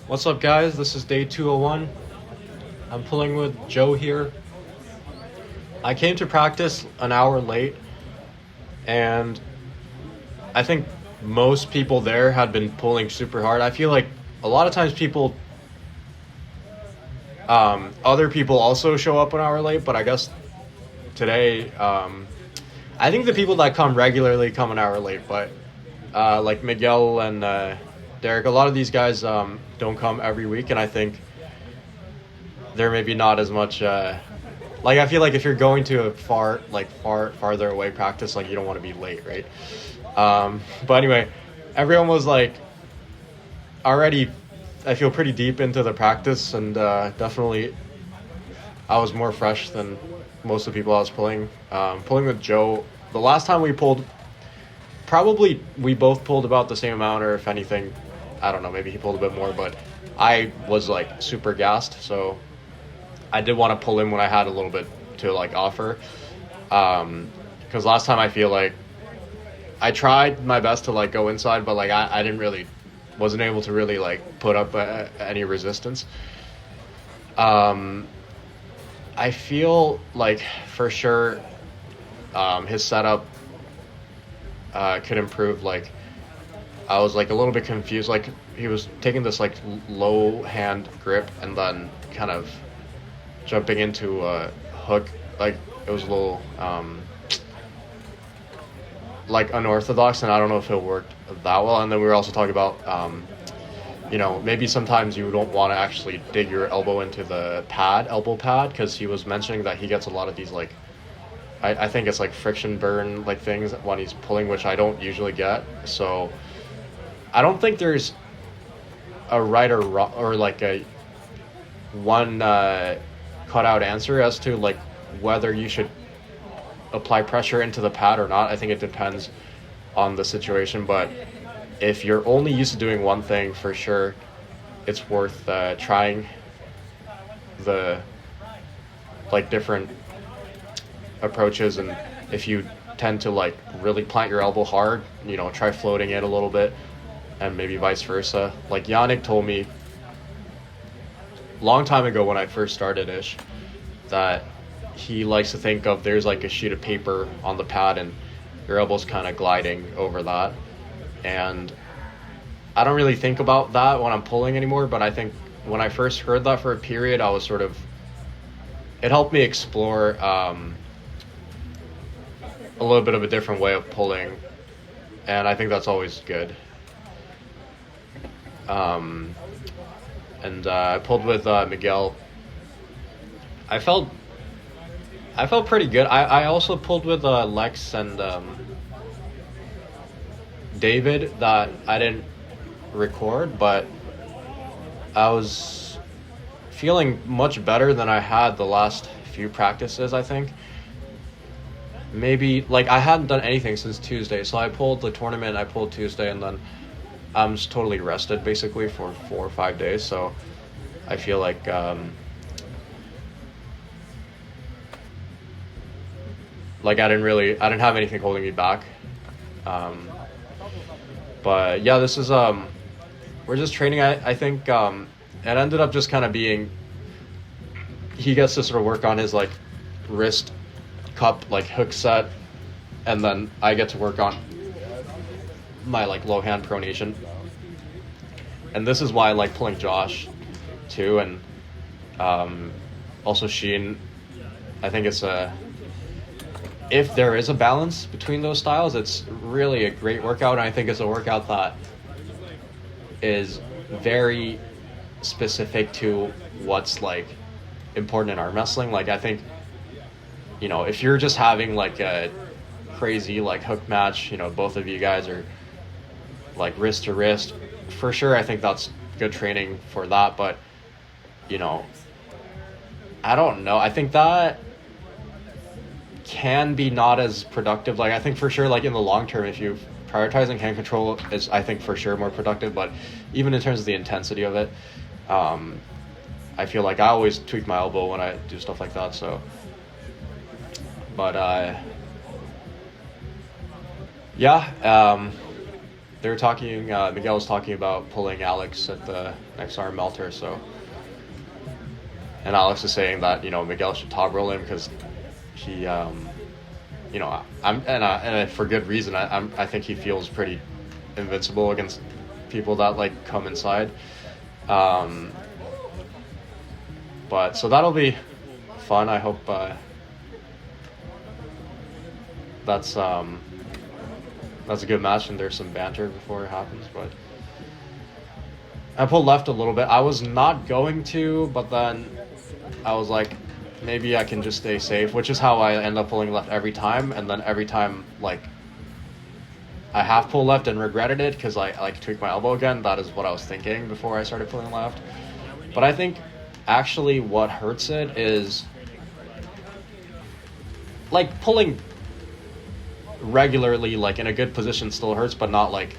What's up, guys? This is day 201. I'm pulling with Joe here. I came to practice an hour late, and I think most people there had been pulling super hard. I feel like a lot of times other people also show up an hour late, but I guess today, I think the people that come regularly come an hour late, but like Miguel and Derek, a lot of these guys don't come every week, and I think they're maybe not as much. Like I feel like if you're going to a farther away practice, like you don't want to be late, right? But anyway, everyone was like already. I feel pretty deep into the practice, and definitely I was more fresh than most of the people I was pulling with Joe. The last time we pulled, probably we both pulled about the same amount, or if anything, I don't know, maybe he pulled a bit more, but I was like super gassed, so I did want to pull in when I had a little bit to like offer. Because last time I feel like I tried my best to like go inside, but like I didn't really, wasn't able to really like put up any resistance. I feel like for sure his setup could improve. Like I was like a little bit confused. Like he was taking this like low hand grip and then kind of jumping into a hook. Like it was a little like unorthodox, and I don't know if it worked that well. And then we were also talking about maybe sometimes you don't want to actually dig your elbow into the elbow pad, because he was mentioning that he gets a lot of these like I think it's like friction burn like things when he's pulling, which I don't usually get. So I don't think there's a right or wrong, or like a one cut out answer as to like whether you should apply pressure into the pad or not. I think it depends on the situation, but if you're only used to doing one thing, for sure it's worth trying the like different approaches. And if you tend to like really plant your elbow hard, try floating it a little bit, and maybe vice versa. Like Yannick told me long time ago when I first started ish, that he likes to think of there's like a sheet of paper on the pad and your elbow's kind of gliding over that. And I don't really think about that when I'm pulling anymore, but I think when I first heard that for a period, I was sort of, it helped me explore a little bit of a different way of pulling, and I think that's always good. And I pulled with Miguel. I felt pretty good. I also pulled with Lex and David that I didn't record, but I was feeling much better than I had the last few practices, I think. Maybe, like, I hadn't done anything since Tuesday, so I pulled the tournament, I pulled Tuesday, and then I'm just totally rested, basically, for 4 or 5 days, so I feel like, I didn't have anything holding me back. But, yeah, this is, we're just training, I think, it ended up just kind of being, he gets to sort of work on his, like, wrist cup like hook set, and then I get to work on my like low hand pronation. And this is why I like pulling Josh too, and also Sheen. I think it's if there is a balance between those styles, it's really a great workout, and I think it's a workout that is very specific to what's like important in arm wrestling. Like I think, if you're just having like a crazy like hook match, both of you guys are like wrist to wrist, for sure I think that's good training for that. But I don't know, I think that can be not as productive. Like I think for sure, like in the long term, if you prioritizing hand control is, I think for sure more productive. But even in terms of the intensity of it, I feel like I always tweak my elbow when I do stuff like that. So but yeah, they were talking. Miguel was talking about pulling Alex at the next arm melter. So, and Alex is saying that Miguel should top roll him because he, and for good reason. I think he feels pretty invincible against people that like come inside. But so that'll be fun. I hope that's a good match and there's some banter before it happens. But I pulled left a little bit. I was not going to, but then I was like, maybe I can just stay safe, which is how I end up pulling left every time. And then every time, like, I half pull left and regretted it because I like tweaked my elbow again. That is what I was thinking before I started pulling left. But I think actually what hurts it is like pulling regularly, like in a good position still hurts, but not like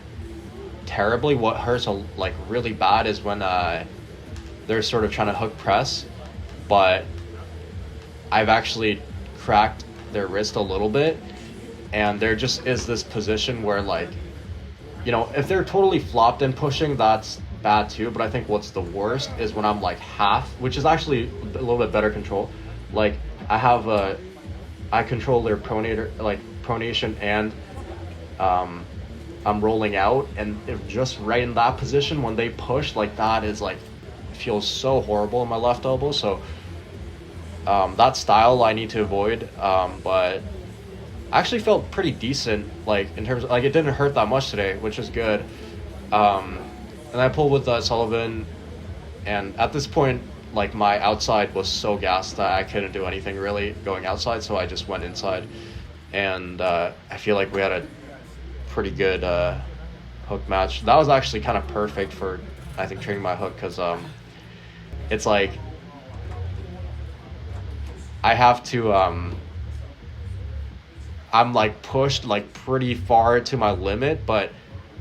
terribly. What hurts like really bad is when they're sort of trying to hook press, but I've actually cracked their wrist a little bit, and there just is this position where like, if they're totally flopped and pushing, that's bad too. But I think what's the worst is when I'm like half, which is actually a little bit better control. Like I control their pronation and I'm rolling out, and if just right in that position when they push, like that is like feels so horrible in my left elbow. So that style I need to avoid. But I actually felt pretty decent, like in terms of, like it didn't hurt that much today, which is good. And I pulled with Sullivan, and at this point, like my outside was so gassed that I couldn't do anything really going outside, so I just went inside. And I feel like we had a pretty good hook match. That was actually kind of perfect for, I think, training my hook, because it's like I have to I'm like pushed like pretty far to my limit, but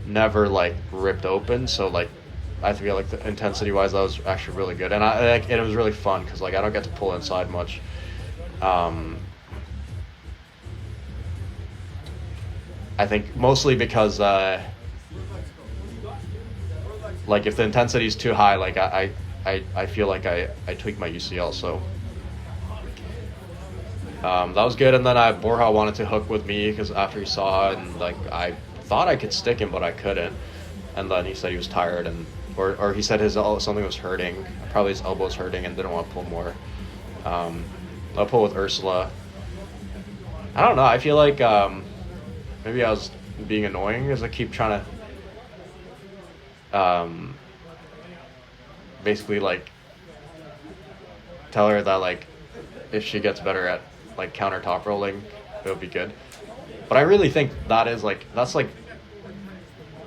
never like ripped open. So like I feel like the intensity wise that was actually really good, and it was really fun because like I don't get to pull inside much. I think mostly because like if the intensity is too high, like I feel like I tweak my UCL. So that was good. And then Borja wanted to hook with me because after he saw it, and like I thought I could stick him, but I couldn't. And then he said he was tired, and or he said something was hurting, probably his elbow was hurting, and didn't want to pull more. I'll pull with Ursula. I don't know. I feel like maybe I was being annoying because I keep trying to basically like tell her that like if she gets better at like counter top rolling, it would be good. But I really think that's like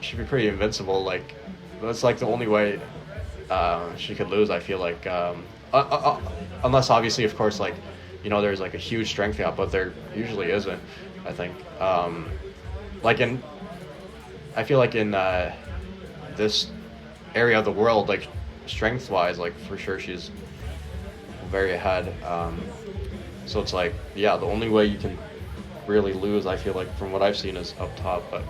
she'd be pretty invincible. Like that's like the only way she could lose. I feel like unless obviously, of course, like there's like a huge strength gap, but there usually isn't. I think I feel like in this area of the world, like strength wise, like for sure she's very ahead. So it's like, yeah, the only way you can really lose, I feel like, from what I've seen, is up top. But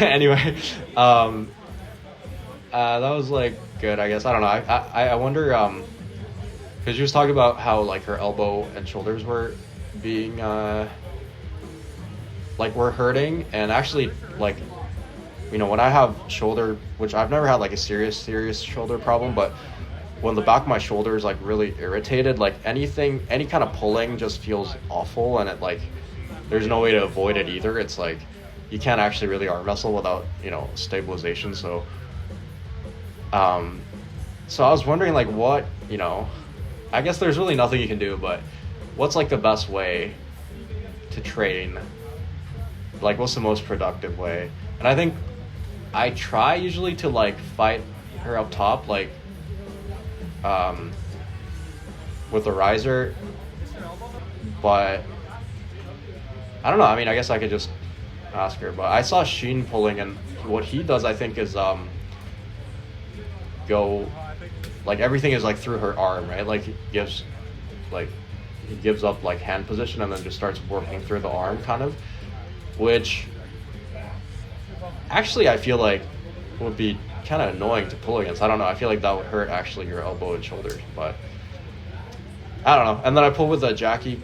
anyway, that was like good, I guess. I don't know. I wonder, because she was talking about how like her elbow and shoulders were being like were hurting, and actually like when I have shoulder, which I've never had like a serious shoulder problem, but when the back of my shoulder is like really irritated, like any kind of pulling just feels awful, and it like there's no way to avoid it either. It's like you can't actually really arm wrestle without stabilization. So so I was wondering like what I guess there's really nothing you can do, but what's like the best way to train? Like what's the most productive way? And I think I try usually to like fight her up top, like with the riser, but I don't know. I mean, I guess I could just ask her, but I saw Sheen pulling, and what he does, I think, is go like everything is like through her arm, right? Like he gives up like hand position and then just starts working through the arm, kind of, which actually I feel like would be kind of annoying to pull against. I don't know. I feel like that would hurt actually your elbow and shoulder, but I don't know. And then I pull with a Jackie,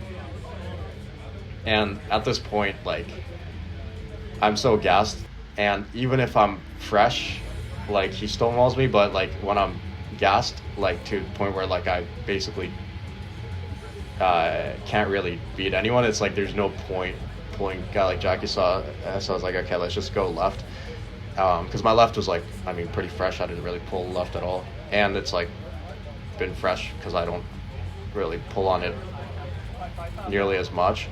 and at this point, like, I'm so gassed, and even if I'm fresh, like, he stonewalls me, but like when I'm gassed, like to the point where like I basically can't really beat anyone, it's like there's no point pulling a guy like Jackie. So I was like, okay, let's just go left, because my left was like, I mean, pretty fresh. I didn't really pull left at all, and it's like been fresh because I don't really pull on it nearly as much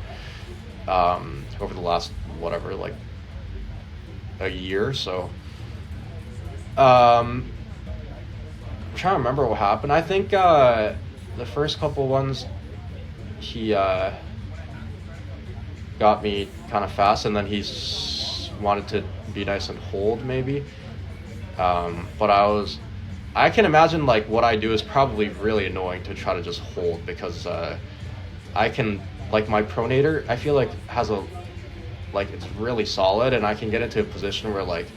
over the last whatever, like a year. So I'm trying to remember what happened. I think the first couple ones he got me kind of fast, and then he's wanted to be nice and hold maybe, but I can imagine like what I do is probably really annoying to try to just hold, because I can, like, my pronator I feel like has a, like, it's really solid, and I can get into a position where, like,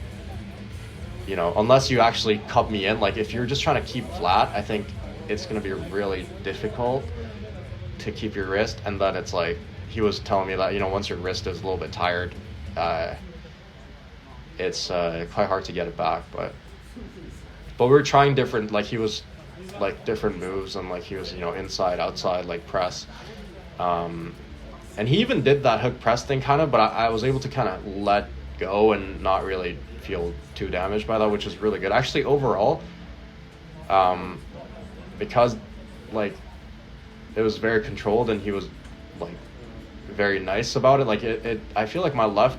you know, unless you actually cup me in, like if you're just trying to keep flat, I think it's going to be really difficult to keep your wrist. And then it's like he was telling me that, you know, once your wrist is a little bit tired, it's quite hard to get it back. But we were trying different, like he was like different moves, and like he was, you know, inside, outside, like press, and he even did that hook press thing kind of, but I was able to kind of let go and not really feel too damaged by that, which is really good actually overall, because like it was very controlled, and he was like very nice about it. Like it I feel like my left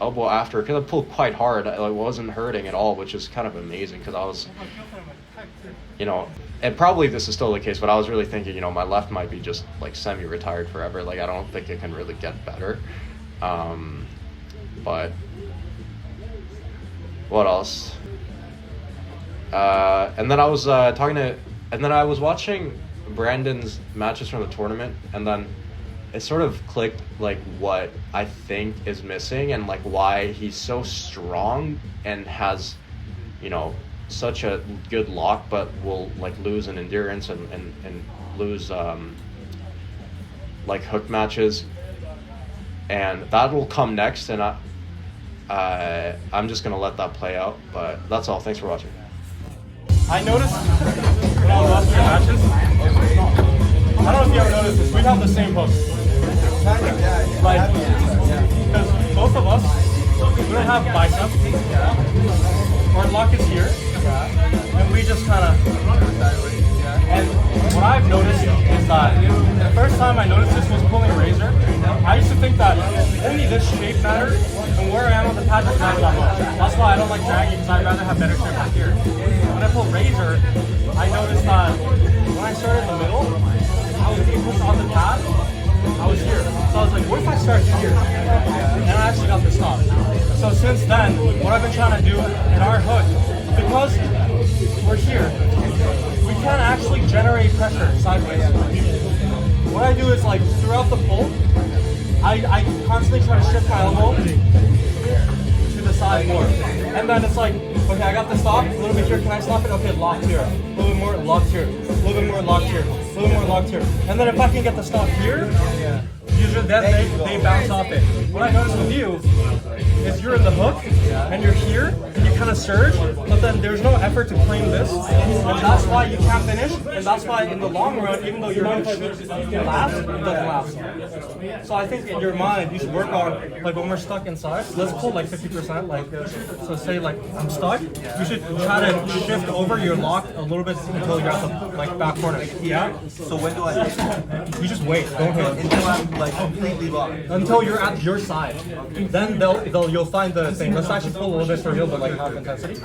elbow after, because I pulled quite hard, it wasn't hurting at all, which is kind of amazing, because I was, you know, and probably this is still the case, but I was really thinking, you know, my left might be just like semi-retired forever. Like I don't think it can really get better. But what else? And then I was and then I was watching Brandon's matches from the tournament, and then it sort of clicked like what I think is missing, and like why he's so strong and has, you know, such a good lock, but will like lose in endurance and lose like hook matches, and that will come next, and I'm just gonna let that play out. But that's all. Thanks for watching. I noticed when I was watching your matches, I don't know if you ever noticed this, we'd have the same hooks. Like, because both of us, we don't have biceps. Our lock is here, and we just kind of. And what I've noticed is that the first time I noticed this was pulling razor. I used to think that only this shape mattered, and where I am on the pad doesn't matter that much. That's why I don't like dragging, because I'd rather have better grip back here. When I pull razor, I noticed that when I started in the middle, I was being pushed on the pad. I was here. So I was like, what if I start here? And I actually got the stop. So since then, what I've been trying to do in our hook, because we're here, we can't actually generate pressure sideways. What I do is, like, throughout the pull, I constantly try to shift my elbow to the side more. And then it's like, okay, I got the stop, a little bit here, can I stop it? Okay, locked here. A little bit more, locked here. A little bit more, locked here. A little bit more, locked here. And then if I can get the stop here, usually then they bounce off it. What I noticed with you is you're in the hook, and you're here, and you kind of surge, but then there's no effort to claim this, and that's why you can't finish, and that's why in the long run, even though you might last, it doesn't last. So I think in your mind, you should work on, like when we're stuck inside, let's pull like 50%, like, so say like I'm stuck, you should try to shift over your lock a little bit until you're at the like back corner. Yeah? So when do I hit? You just wait, don't hit. Until I'm like completely locked. Until you're at your side. Then you'll find the thing. Let's actually pull a little bit for real, but like half intensity.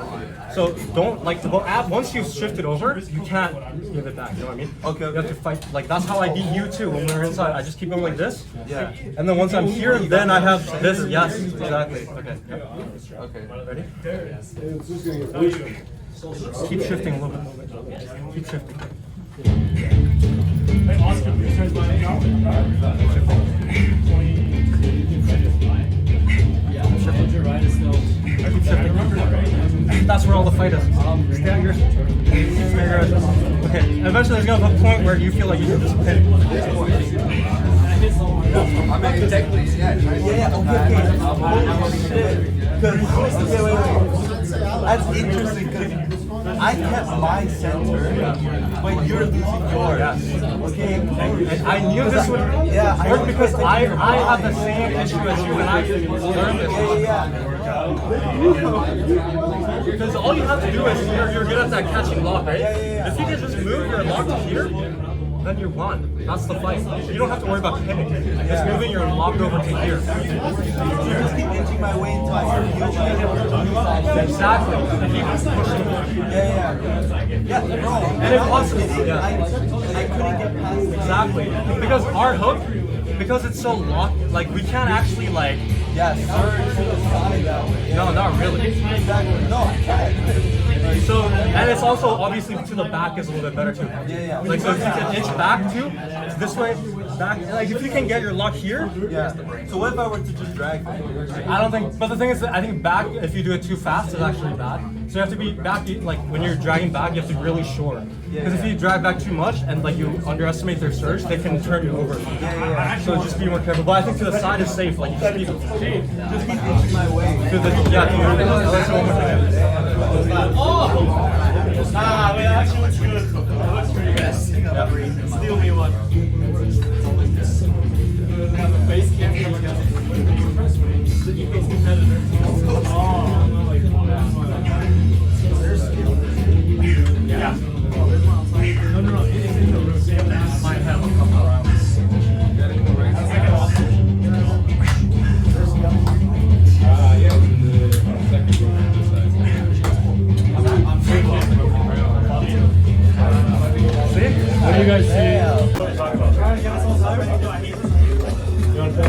So don't like to go at, once you've shifted over, you can't give it back. You know what I mean? Okay. You have to fight. Like that's how I beat you too. When we were inside, I just keep going like this. Yeah. And then once I'm here, then I have this. Yes, exactly. Okay. Okay. Ready? Keep shifting a little bit. Keep shifting. Hey, Oscar, please turn my name out. Keep shifting. Keep shifting. That's where all the fight is. Stay at yours. Okay. Eventually, there's gonna be a point where you feel like you can just pin. I mean, technically, yeah. Okay. That's interesting because I kept my center, but you're losing yours. Okay. And I knew this would work because I have the same issue as you, and I learned this. Because all you have to do is you're good at that catching lock, right? If you can just move your lock to here, then you won. That's the fight. You don't have to worry about pinning. Just moving your lock over to here. You just keep inching my way until I feel like. Exactly. And you just push it. Yeah, bro. And if possible, I couldn't get past it. Exactly. Because our hook, because it's so locked, like we can't actually like. Yeah, surge to the side that way. No, not really. Exactly. No, I tried. So, and it's also obviously to the back is a little bit better too. Yeah. Like so, if you can inch back too, this way, back. Like if you can get your lock here. Yeah. So what if I were to just drag? I don't think. But the thing is, that I think back if you do it too fast is actually bad. So you have to be back. Like when you're dragging back, you have to be really sure. Because if you drag back too much and like you underestimate their surge, they can turn you over. So just be more careful. But I think to the side is safe. Like you just keep Inching my way. to the let's go with it. Ah, wait, actually looks good. It looks pretty good. Steal me one. Have a face cam. Yeah. No. My head will come around. What do you guys see? You want to play?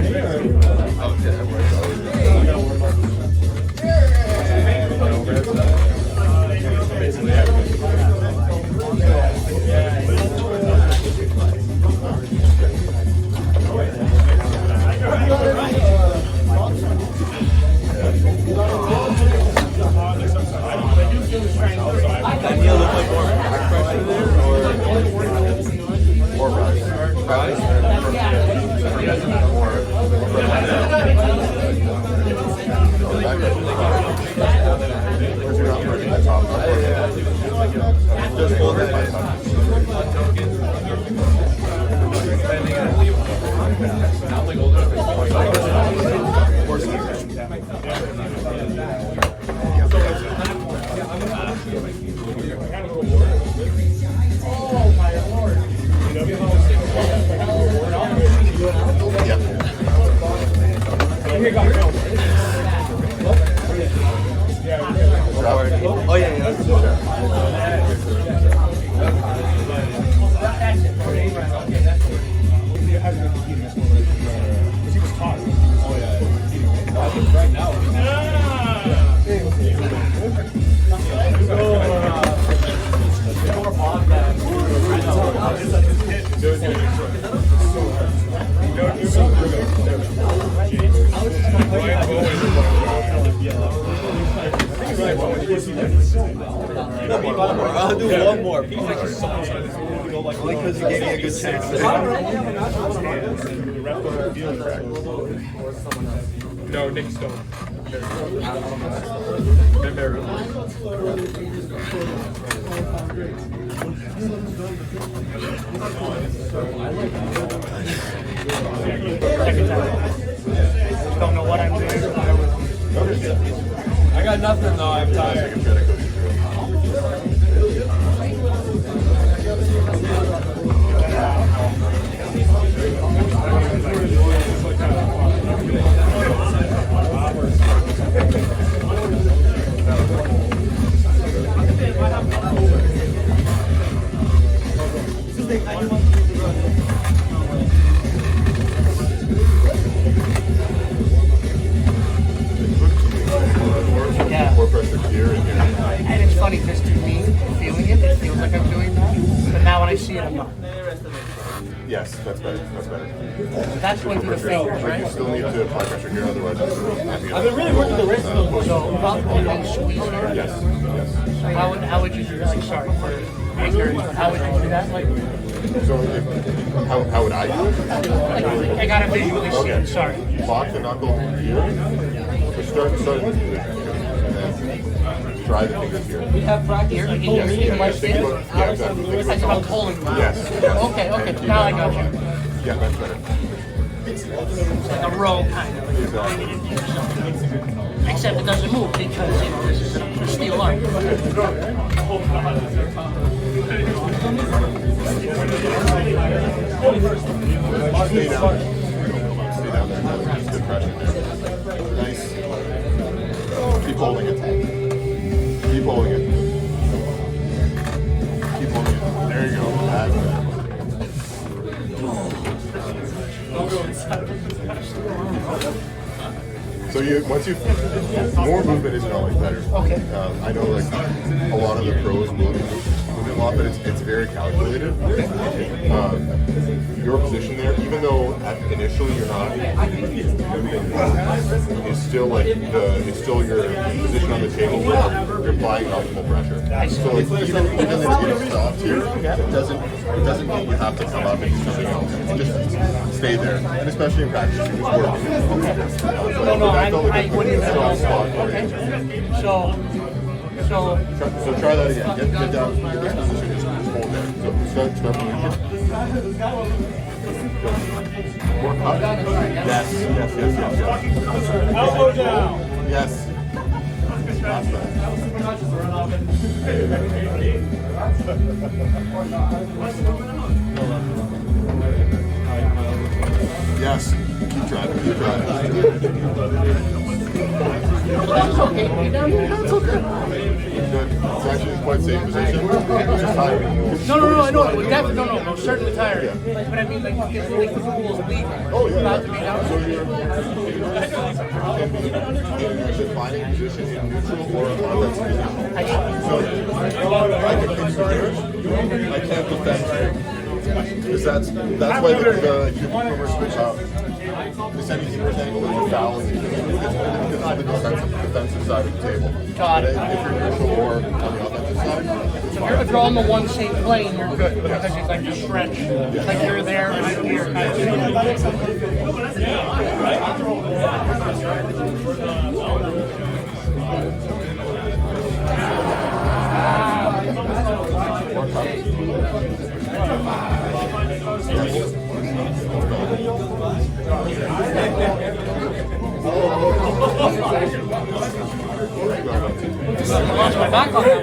Oh yeah. I'll do one more. Only because you gave me a good chance. No, Nick Stone. Don't know what I'm doing. I got nothing though, I'm tired. And it's funny because to me, feeling it, it feels like I'm doing that. But now when I see it, I'm not. Yes, that's better. That's better. That's going through the fingers, But you right? still need to apply pressure here, otherwise it's not I've been really working the wrist of those So probably then squeeze here. Yes, yes. How would you do, like, sorry for ignorance, but how would you do that? Like, So how would I do it? I gotta visually see Okay. it, sorry. Lock the knuckle here. So start in this position. And then dry the fingers here. We have practice here, like, in my Think stance. about, yeah, exactly. Think Like about I'm holding them. Yes, yes. Okay, okay, And keep now I that. got you. Yeah, that's better. It's like a row kind of. Exactly. Except it doesn't move because, you know, this is a steel arm. Stay down there. Stay down there. That's good pressure there. Nice. Keep holding it. Keep holding it. Keep holding it. There you go. That's better. So once you more movement isn't always better. Okay. I know like a lot of the pros will be moving a lot, but it's very calculated. Your position there, even though initially you're not moving, is still like it's still your position on the table where you're applying optimal pressure. So like even if it's stopped here, it doesn't mean you have to come up and do something else. Just stay there, and especially in practice, you just work. No, I wouldn't have. Okay. So Try that again. Get down. Get this position. Just hold there. So start moving. More cut. Yes. Elbow down. Yes. That's better. Yes. Keep trying. Keep trying. that's okay. That's okay. Good. It's actually a quite safe position. It's just tiring. No, I know. Definitely, no, certainly tired. But I mean, like, the pool is leaving. Oh yeah. About to be down. So you're defining position in neutral or offensive position. So I can fix the here. I can't defend here. Because that's why the keeper switch up. The semi-keeper's angle is a foul and it's on the defensive side of the table. Got it. If you're neutral or on the offensive side, If you're on the one same plane, you're good because it's like a stretch. Like you're there and I'm here kind of thing. I lost my back on that.